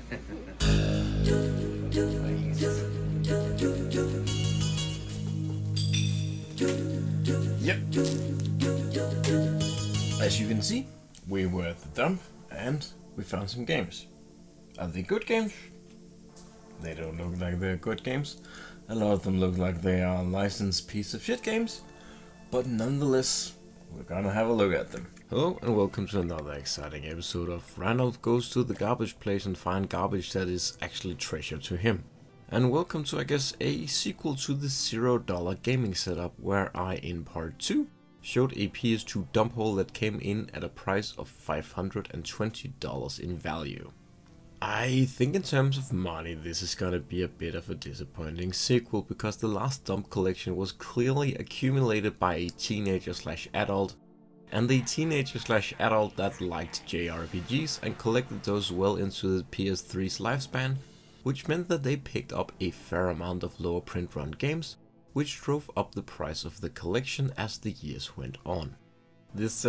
Yep. As you can see, we were at the dump and we found some games. Are they good games? They don't look like they're good games. A lot of them look like they are licensed piece of shit games. But nonetheless, we're gonna have a look at them. Hello and welcome to another exciting episode of Randolph Goes to the Garbage Place and Find Garbage That Is Actually Treasure to Him. And welcome to, I guess, a sequel to the $0 gaming setup where I, in part 2, showed a PS2 dump haul that came in at a price of $520 in value. I think in terms of money this is gonna be a bit of a disappointing sequel because the last dump collection was clearly accumulated by a teenager/adult, and the teenager/adult that liked JRPGs and collected those well into the PS3's lifespan, which meant that they picked up a fair amount of lower print run games, which drove up the price of the collection as the years went on. This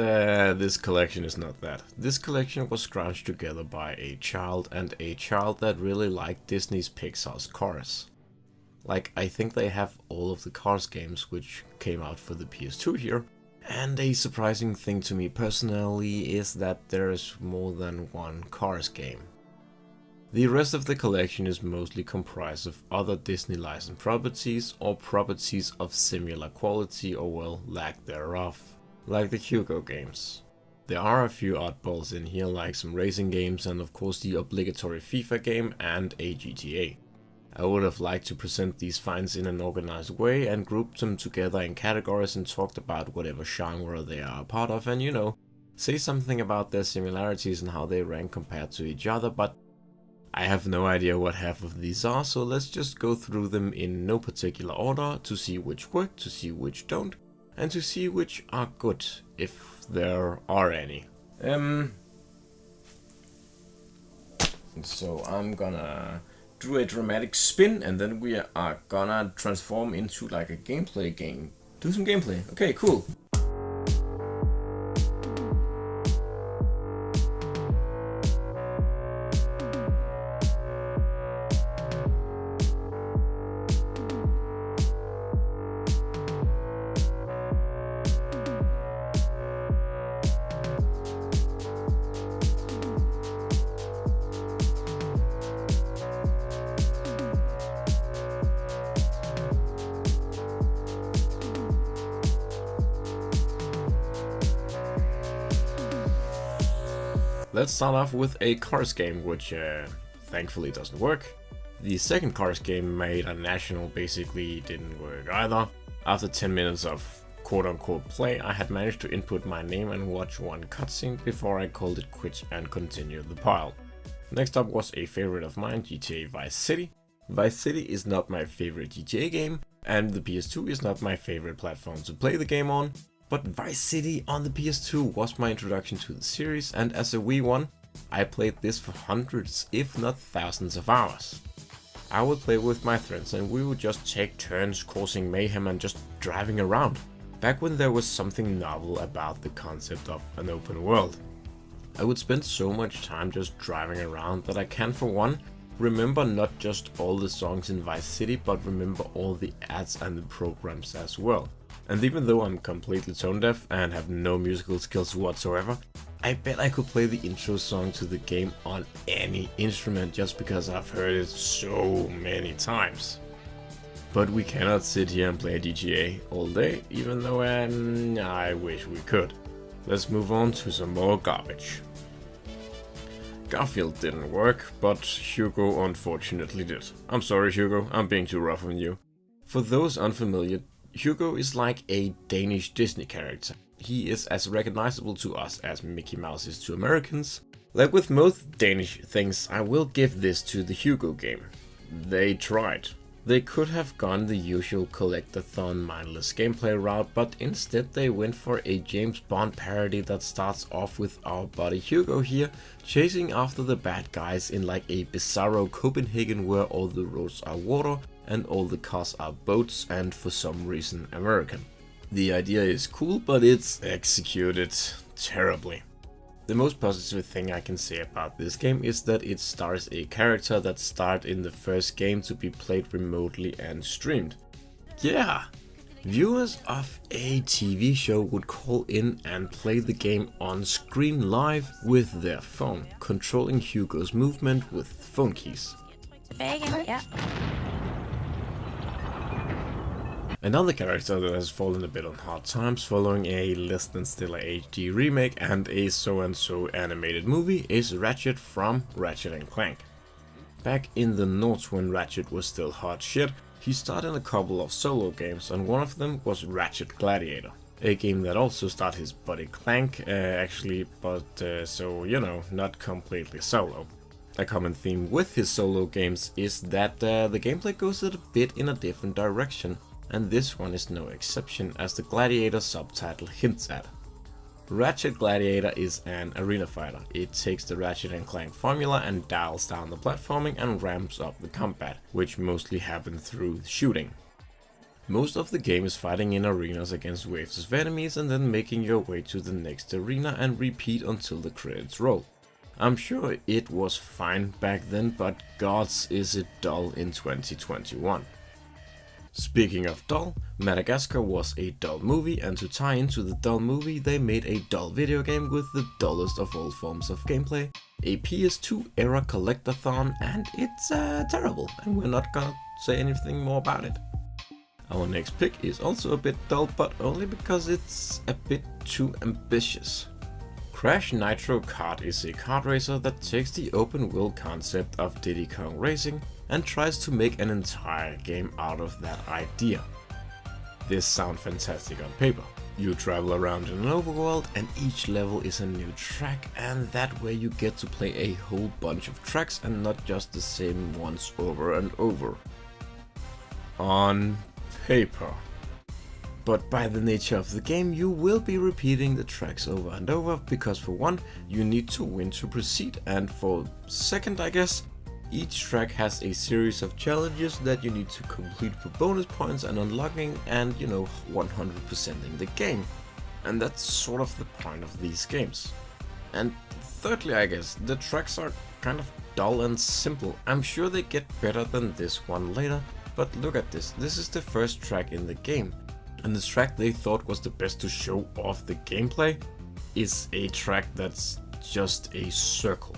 collection is not that. This collection was scrounged together by a child, and a child that really liked Disney's Pixar's Cars. Like, I think they have all of the Cars games which came out for the PS2 here, and a surprising thing to me personally is that there is more than one Cars game. The rest of the collection is mostly comprised of other Disney licensed properties or properties of similar quality or, well, lack thereof, like the Hugo games. There are a few oddballs in here, like some racing games and of course the obligatory FIFA game and a GTA. I would have liked to present these finds in an organized way and grouped them together in categories and talked about whatever genre they are a part of and, you know, say something about their similarities and how they rank compared to each other, but I have no idea what half of these are, so let's just go through them in no particular order to see which work, to see which don't, and to see which are good, if there are any. So I'm gonna do a dramatic spin, and then we are gonna transform into like a gameplay game. Do some gameplay. Okay, cool. Let's start off with a Cars game, which thankfully doesn't work. The second Cars game made on National basically didn't work either. After 10 minutes of quote-unquote play, I had managed to input my name and watch one cutscene before I called it quits and continued the pile. Next up was a favorite of mine, GTA Vice City. Vice City is not my favorite GTA game, and the PS2 is not my favorite platform to play the game on. But Vice City on the PS2 was my introduction to the series, and as a wee one, I played this for hundreds, if not thousands of hours. I would play with my friends and we would just take turns causing mayhem and just driving around, back when there was something novel about the concept of an open world. I would spend so much time just driving around that I can, for one, remember not just all the songs in Vice City, but remember all the ads and the programs as well. And even though I'm completely tone deaf and have no musical skills whatsoever, I bet I could play the intro song to the game on any instrument just because I've heard it so many times. But we cannot sit here and play GTA all day, even though I wish we could. Let's move on to some more garbage. Garfield didn't work, but Hugo unfortunately did. I'm sorry Hugo, I'm being too rough on you. For those unfamiliar, Hugo is like a Danish Disney character. He is as recognizable to us as Mickey Mouse is to Americans. Like with most Danish things, I will give this to the Hugo game. They tried. They could have gone the usual collectathon mindless gameplay route, but instead they went for a James Bond parody that starts off with our buddy Hugo here chasing after the bad guys in like a bizarro Copenhagen where all the roads are water and all the cars are boats and for some reason American. The idea is cool, but it's executed terribly. The most positive thing I can say about this game is that it stars a character that starred in the first game to be played remotely and streamed. Yeah! Viewers of a TV show would call in and play the game on screen live with their phone, controlling Hugo's movement with phone keys. Yeah. Another character that has fallen a bit on hard times following a less than stellar HD remake and a so-and-so animated movie is Ratchet from Ratchet & Clank. Back in the noughts when Ratchet was still hot shit, he starred in a couple of solo games, and one of them was Ratchet Gladiator, a game that also starred his buddy Clank, actually, but so, you know, not completely solo. A common theme with his solo games is that the gameplay goes a bit in a different direction, and this one is no exception, as the Gladiator subtitle hints at. Ratchet Gladiator is an arena fighter. It takes the Ratchet & Clank formula and dials down the platforming and ramps up the combat, which mostly happen through shooting. Most of the game is fighting in arenas against waves of enemies and then making your way to the next arena and repeat until the credits roll. I'm sure it was fine back then, but gods is it dull in 2021. Speaking of dull, Madagascar was a dull movie, and to tie into the dull movie they made a dull video game with the dullest of all forms of gameplay, a PS2 era collectathon, and it's terrible, and we're not gonna say anything more about it. Our next pick is also a bit dull, but only because it's a bit too ambitious. Crash Nitro Kart is a kart racer that takes the open world concept of Diddy Kong Racing and tries to make an entire game out of that idea. This sounds fantastic on paper. You travel around in an overworld and each level is a new track, and that way you get to play a whole bunch of tracks and not just the same ones over and over. On paper. But by the nature of the game you will be repeating the tracks over and over, because for one, you need to win to proceed, and for second, I guess, each track has a series of challenges that you need to complete for bonus points and unlocking and, you know, 100%ing the game. And that's sort of the point of these games. And thirdly, I guess, the tracks are kind of dull and simple. I'm sure they get better than this one later, but look at this. This is the first track in the game. And the track they thought was the best to show off the gameplay is a track that's just a circle.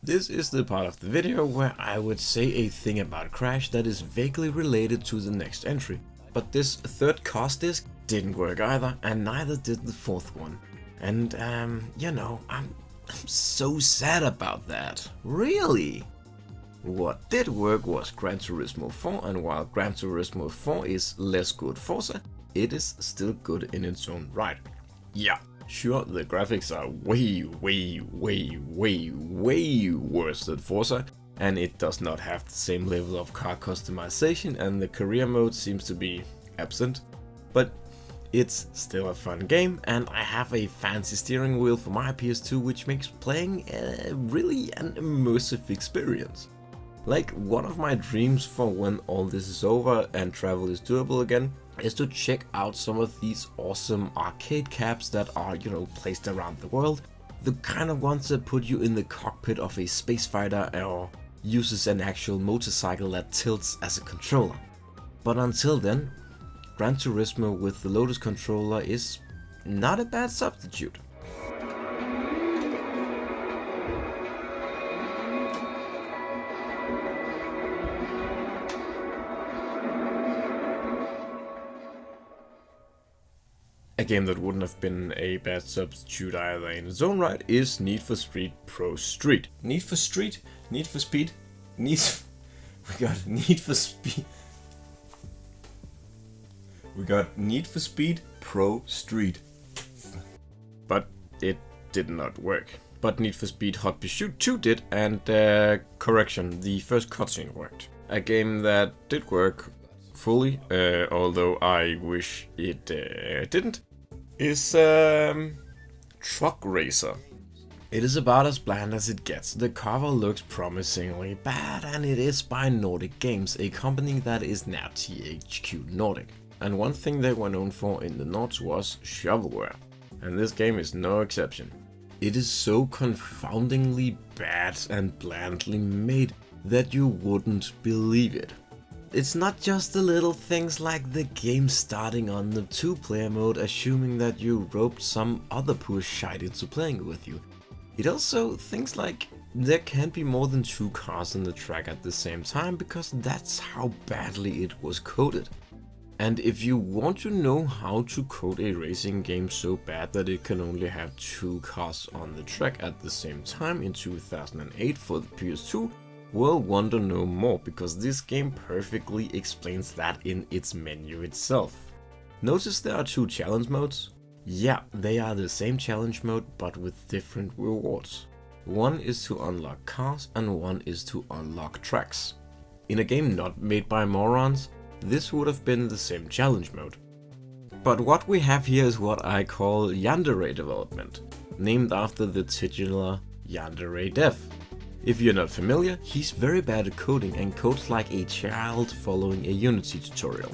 This is the part of the video where I would say a thing about Crash that is vaguely related to the next entry. But this third COS disc didn't work either, and neither did the fourth one. And you know, I'm so sad about that. Really? What did work was Gran Turismo 4, and while Gran Turismo 4 is less good Forza, it is still good in its own right. Yeah. Sure, the graphics are way worse than Forza, and it does not have the same level of car customization, and the career mode seems to be absent, but it's still a fun game, and I have a fancy steering wheel for my PS2 which makes playing really an immersive experience. Like, one of my dreams for when all this is over and travel is doable again is to check out some of these awesome arcade cabs that are, you know, placed around the world. The kind of ones that put you in the cockpit of a space fighter or uses an actual motorcycle that tilts as a controller. But until then, Gran Turismo with the Lotus controller is not a bad substitute. A game that wouldn't have been a bad substitute either in its own right is Need for Speed Pro Street. Need for Street? Need for Speed? We got Need for Speed. We got Need for Speed Pro Street. But it did not work. But Need for Speed Hot Pursuit 2 did, and correction, the first cutscene worked. A game that did work fully, although I wish it didn't, is Truck Racer. It is about as bland as it gets. The cover looks promisingly bad, and it is by Nordic Games, a company that is now THQ Nordic. And one thing they were known for in the Nords was shovelware, and this game is no exception. It is so confoundingly bad and blandly made that you wouldn't believe it. It's not just the little things like the game starting on the 2-player mode assuming that you roped some other poor shite into playing with you. It also things like there can't be more than 2 cars on the track at the same time because that's how badly it was coded. And if you want to know how to code a racing game so bad that it can only have 2 cars on the track at the same time in 2008 for the PS2, well, wonder no more, because this game perfectly explains that in its menu itself. Notice there are 2 challenge modes? Yeah, they are the same challenge mode but with different rewards. One is to unlock cars and one is to unlock tracks. In a game not made by morons, this would have been the same challenge mode. But what we have here is what I call yandere development, named after the titular yandere dev. If you're not familiar, he's very bad at coding and codes like a child following a Unity tutorial.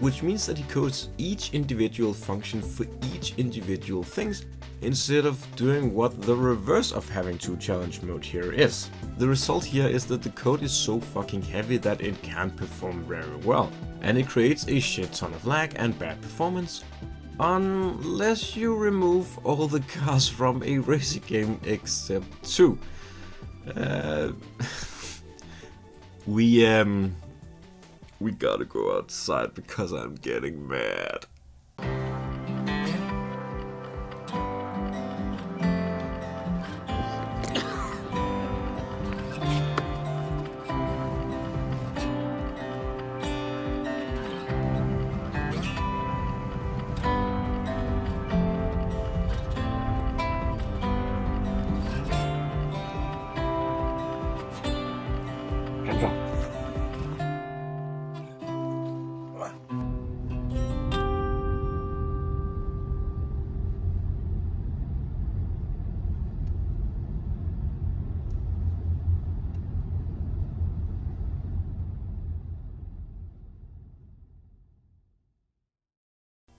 Which means that he codes each individual function for each individual things, instead of doing what the reverse of having 2 challenge mode here is. The result here is that the code is so fucking heavy that it can't perform very well, and it creates a shit ton of lag and bad performance, unless you remove all the cars from a racing game except 2. We gotta go outside because I'm getting mad.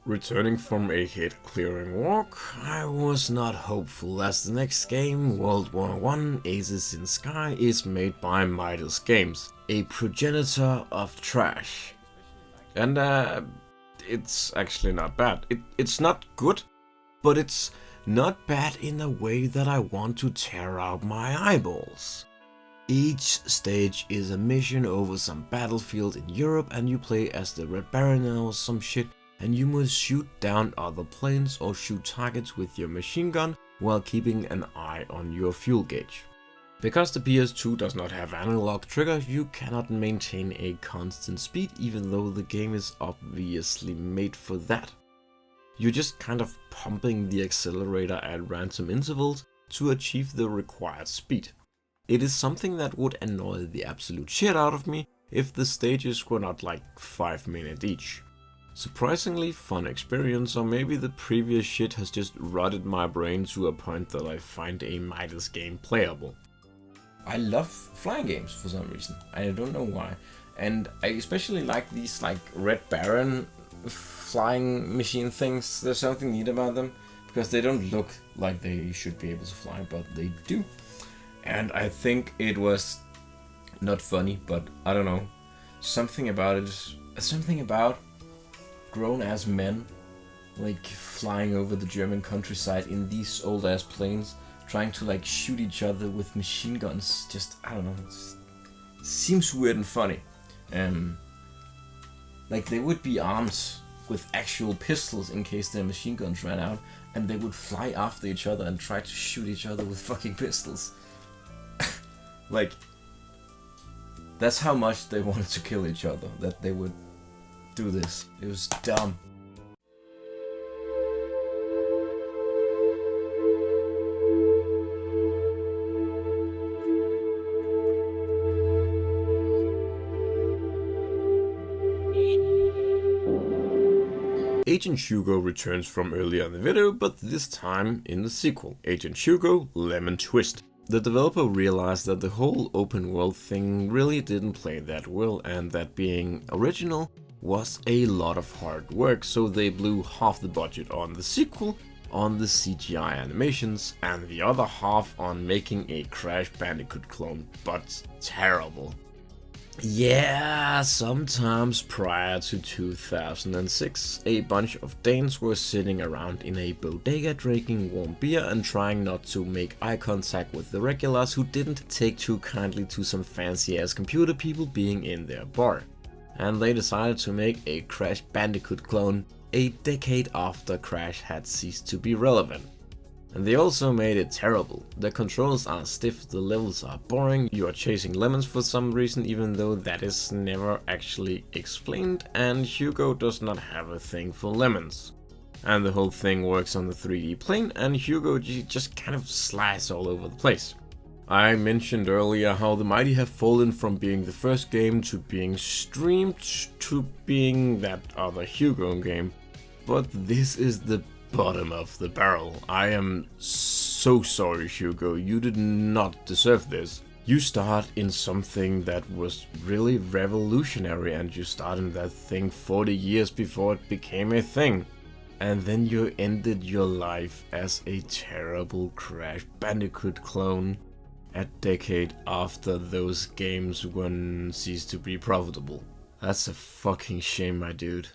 Returning from a head-clearing walk, I was not hopeful as the next game, World War I Aces in Sky, is made by Midas Games, a progenitor of trash. And it's actually not bad. It's not good, but it's not bad in a way that I want to tear out my eyeballs. Each stage is a mission over some battlefield in Europe and you play as the Red Baron or some shit, and you must shoot down other planes or shoot targets with your machine gun while keeping an eye on your fuel gauge. Because the PS2 does not have analog triggers, you cannot maintain a constant speed even though the game is obviously made for that. You're just kind of pumping the accelerator at random intervals to achieve the required speed. It is something that would annoy the absolute shit out of me if the stages were not like 5 minutes each. Surprisingly fun experience, or maybe the previous shit has just rotted my brain to a point that I find a Midas game playable. I love flying games for some reason, I don't know why, and I especially like these like Red Baron flying machine things. There's something neat about them, because they don't look like they should be able to fly, but they do. And I think it was not funny, but I don't know, something about grown-ass men, like flying over the German countryside in these old-ass planes, trying to like shoot each other with machine guns. Just, I don't know, it seems weird and funny. Like they would be armed with actual pistols in case their machine guns ran out, and they would fly after each other and try to shoot each other with fucking pistols. Like, that's how much they wanted to kill each other, that they would do this. It was dumb. Agent Hugo returns from earlier in the video, but this time in the sequel, Agent Hugo Lemon Twist. The developer realized that the whole open world thing really didn't play that well, and that being original was a lot of hard work, so they blew half the budget on the sequel, on the CGI animations, and the other half on making a Crash Bandicoot clone, but terrible. Yeah, sometimes prior to 2006, a bunch of Danes were sitting around in a bodega drinking warm beer and trying not to make eye contact with the regulars who didn't take too kindly to some fancy ass computer people being in their bar. And they decided to make a Crash Bandicoot clone a decade after Crash had ceased to be relevant. And they also made it terrible. The controls are stiff, the levels are boring, you are chasing lemons for some reason even though that is never actually explained, and Hugo does not have a thing for lemons. And the whole thing works on the 3D plane, and Hugo just kind of slides all over the place. I mentioned earlier how the mighty have fallen from being the first game to being streamed to being that other Hugo game, but this is the bottom of the barrel. I am so sorry, Hugo, you did not deserve this. You start in something that was really revolutionary, and you started that thing 40 years before it became a thing. And then you ended your life as a terrible Crash Bandicoot clone a decade after those games ceased to be profitable. That's a fucking shame, my dude.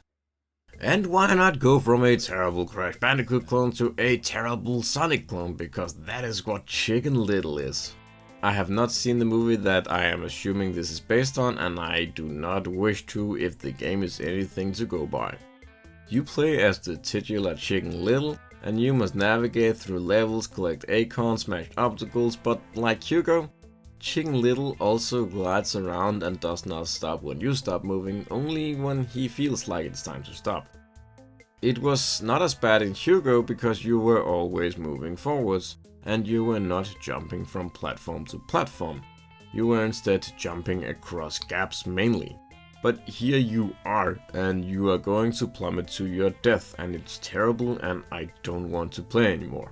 And why not go from a terrible Crash Bandicoot clone to a terrible Sonic clone, because that is what Chicken Little is. I have not seen the movie that I am assuming this is based on, and I do not wish to if the game is anything to go by. You play as the titular Chicken Little, and you must navigate through levels, collect acorns, smash obstacles, but like Hugo, Chicken Little also glides around and does not stop when you stop moving, only when he feels like it's time to stop. It was not as bad in Hugo because you were always moving forwards, and you were not jumping from platform to platform. You were instead jumping across gaps mainly. But here you are, and you are going to plummet to your death, and it's terrible, and I don't want to play anymore.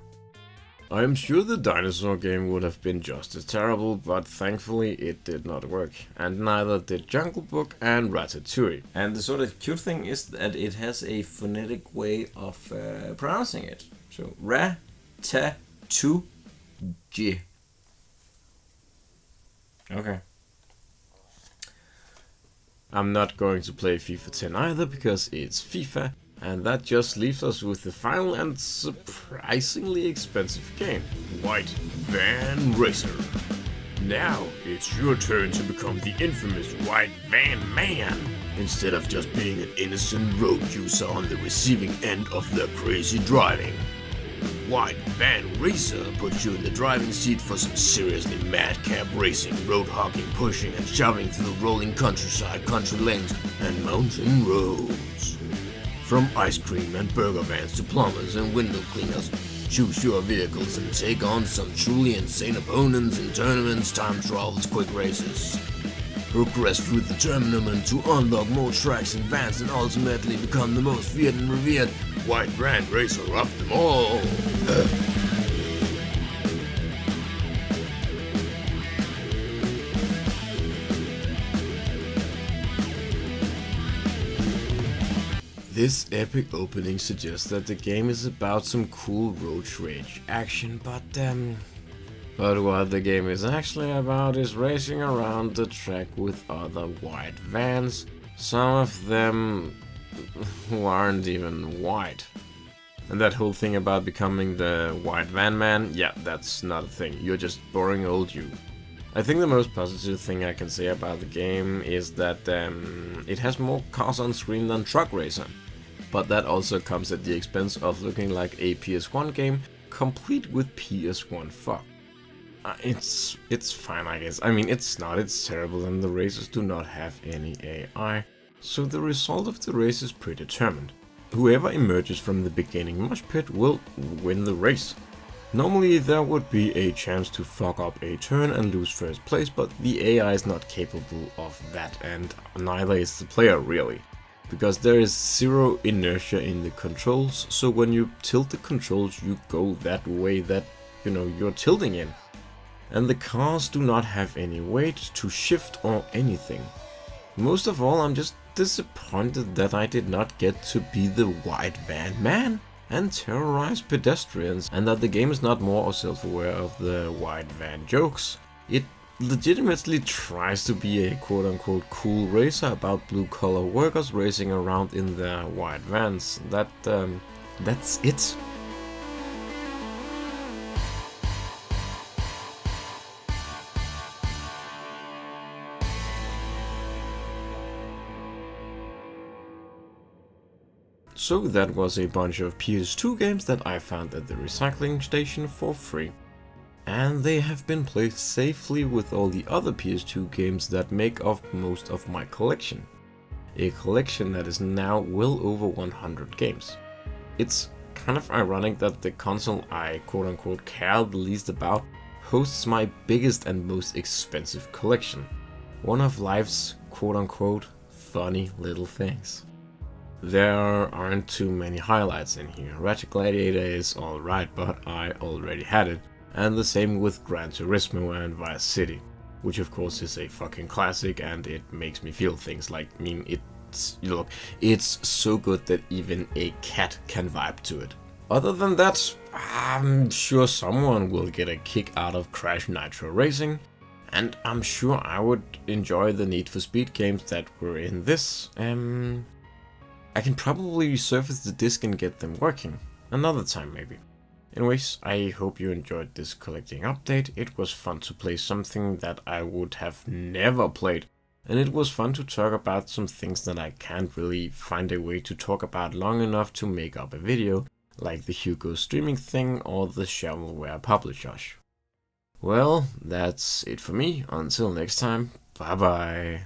I am sure the dinosaur game would have been just as terrible, but thankfully it did not work, and neither did Jungle Book and Ratatouille. And the sort of cute thing is that it has a phonetic way of pronouncing it. So Ratatouille. Okay. I'm not going to play FIFA 10 either because it's FIFA, and that just leaves us with the final and surprisingly expensive game, White Van Racer. Now it's your turn to become the infamous White Van Man, instead of just being an innocent road user on the receiving end of the crazy driving. White Van Racer puts you in the driving seat for some seriously madcap racing, road hogging, pushing and shoving through rolling countryside, country lanes and mountain roads. From ice cream and burger vans to plumbers and window cleaners, choose your vehicles and take on some truly insane opponents in tournaments, time trials, quick races. Progress through the tournament to unlock more tracks and vans and ultimately become the most feared and revered White Van Racer of them all. This epic opening suggests that the game is about some cool road rage action, but what the game is actually about is racing around the track with other white vans, some of them who aren't even white. And that whole thing about becoming the white van man, yeah, that's not a thing, you're just boring old you. I think the most positive thing I can say about the game is that it has more cars on screen than Truck Racer. But that also comes at the expense of looking like a PS1 game, complete with PS1 fuck. It's fine, I guess. I mean, it's terrible, and the races do not have any AI, so the result of the race is predetermined. Whoever emerges from the beginning mosh pit will win the race. Normally there would be a chance to fuck up a turn and lose first place, but the AI is not capable of that, and neither is the player really. because there is zero inertia in the controls, so when you tilt the controls you go that way that you're tilting in. And the cars do not have any weight to shift or anything. Most of all, I'm just disappointed that I did not get to be the white van man and terrorize pedestrians, and that the game is not more self-aware of the white van jokes. It legitimately tries to be a quote-unquote cool racer about blue-collar workers racing around in their white vans. That's it. So that was a bunch of PS2 games that I found at the recycling station for free. And they have been placed safely with all the other PS2 games that make up most of my collection. A collection that is now well over 100 games. It's kind of ironic that the console I quote-unquote care the least about hosts my biggest and most expensive collection. One of life's quote-unquote funny little things. There aren't too many highlights in here. Ratchet Gladiator is alright, but I already had it. And the same with Gran Turismo and Vice City, which of course is a fucking classic, and it makes me feel things like, it's so good that even a cat can vibe to it. Other than that, I'm sure someone will get a kick out of Crash Nitro Racing, and I'm sure I would enjoy the Need for Speed games that were in this. I can probably resurface the disc and get them working. Another time maybe. Anyways, I hope you enjoyed this collecting update. It was fun to play something that I would have never played. And it was fun to talk about some things that I can't really find a way to talk about long enough to make up a video, like the Hugo streaming thing or the shovelware publishers. Well, that's it for me. Until next time, bye bye.